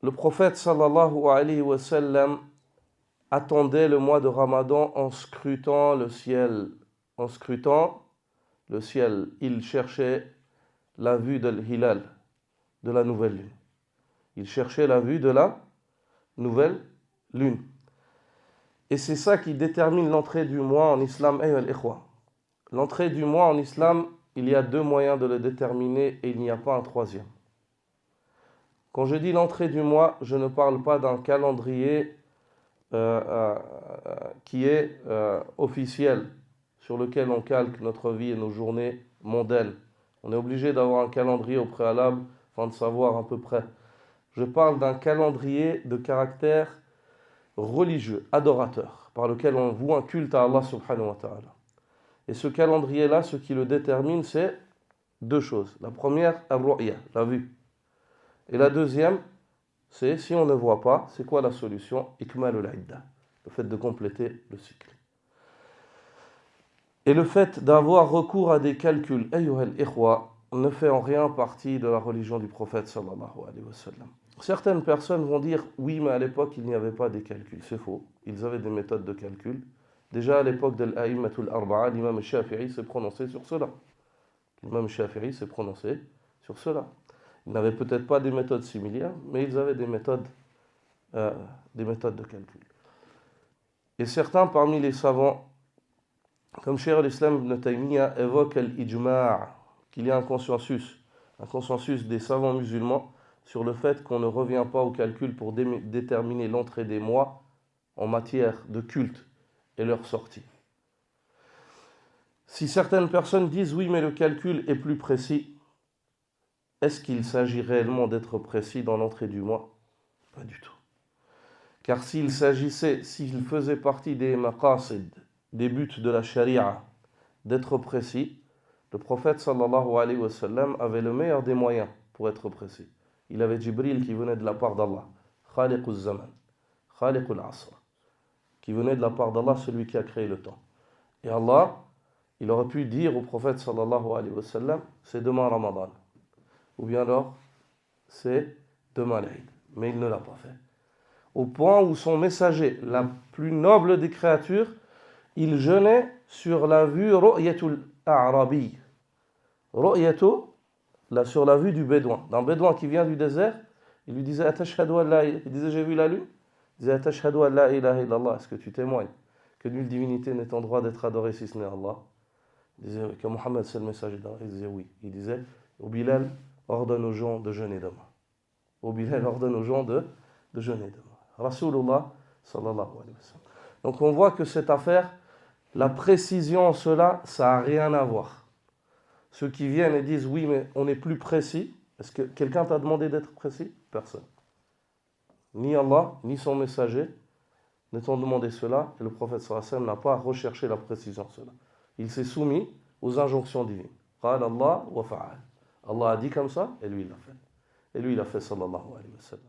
le prophète sallallahu alayhi wa sallam attendait le mois de Ramadan en scrutant le ciel. En scrutant le ciel, il cherchait la vue de l'hilal, de la nouvelle lune. Il cherchait la vue de la nouvelle lune. Et c'est ça qui détermine l'entrée du mois en islam. L'entrée du mois en islam, il y a deux moyens de le déterminer et il n'y a pas un troisième. Quand je dis l'entrée du mois, je ne parle pas d'un calendrier qui est officiel, sur lequel on calque notre vie et nos journées mondaines. On est obligé d'avoir un calendrier au préalable afin de savoir à peu près. Je parle d'un calendrier de caractère religieux, adorateur, par lequel on voue un culte à Allah subhanahu wa ta'ala. Et ce calendrier-là, ce qui le détermine, c'est deux choses. La première, al-ru'ya, la vue. Et la deuxième, c'est si on ne voit pas, c'est quoi la solution? Ikmalul idda, le fait de compléter le cycle. Et le fait d'avoir recours à des calculs, ayyuhal ikhwa, ne fait en rien partie de la religion du prophète sallallahu alayhi wa sallam. Certaines personnes vont dire, oui, mais à l'époque, il n'y avait pas des calculs. C'est faux. Ils avaient des méthodes de calcul. Déjà à l'époque de l'A'immatul Arba'a, l'imam Shafi'i s'est prononcé sur cela. L'imam Shafi'i s'est prononcé sur cela. Ils n'avaient peut-être pas des méthodes similaires, mais ils avaient des méthodes de calcul. Et certains parmi les savants, comme Cheikh al-Islam ibn Taymiyyah, évoquent l'ijma', qu'il y a un consensus des savants musulmans sur le fait qu'on ne revient pas au calcul pour déterminer l'entrée des mois en matière de culte et leur sortie. Si certaines personnes disent oui, mais le calcul est plus précis, est-ce qu'il s'agit réellement d'être précis dans l'entrée du mois? Pas du tout. Car s'il faisait partie des maqasid, des buts de la sharia, d'être précis, le prophète sallallahu alayhi wa sallam avait le meilleur des moyens pour être précis. Il avait Jibril qui venait de la part d'Allah, Khaliqul Zaman, Khaliqul Asr, qui venait de la part d'Allah, celui qui a créé le temps. Et Allah, il aurait pu dire au prophète sallallahu alayhi wa sallam, c'est demain Ramadan. Ou bien alors, c'est demain l'Aïd. Mais il ne l'a pas fait. Au point où son messager, la plus noble des créatures, il jeûnait sur la vue Ru'yatul A'rabi. Ru'yatu, sur la vue du bédouin. D'un bédouin qui vient du désert, il lui disait Atashhadu an la ilaha. Il disait j'ai vu la lune. Il disait Atashhadu an la ilaha illallah. Est-ce que tu témoignes que nulle divinité n'est en droit d'être adorée si ce n'est Allah? Il disait que Mohammed c'est le messager d'Allah. Il disait oui. Il disait au Bilal, ordonne aux gens de jeûner demain. Au Bilal, ordonne aux gens de jeûner demain. Rasulullah sallallahu alayhi wa sallam. Donc on voit que cette affaire, la précision en cela, ça n'a rien à voir. Ceux qui viennent et disent oui, mais on est plus précis. Est-ce que quelqu'un t'a demandé d'être précis? Personne. Ni Allah, ni son messager ne t'ont demandé cela. Et le prophète sallallahu alayhi wa sallam n'a pas recherché la précision en cela. Il s'est soumis aux injonctions divines. Qala Allah wa fa'al. Allah a dit comme ça, et lui il l'a fait. Et lui il a fait sallallahu alayhi wa sallam.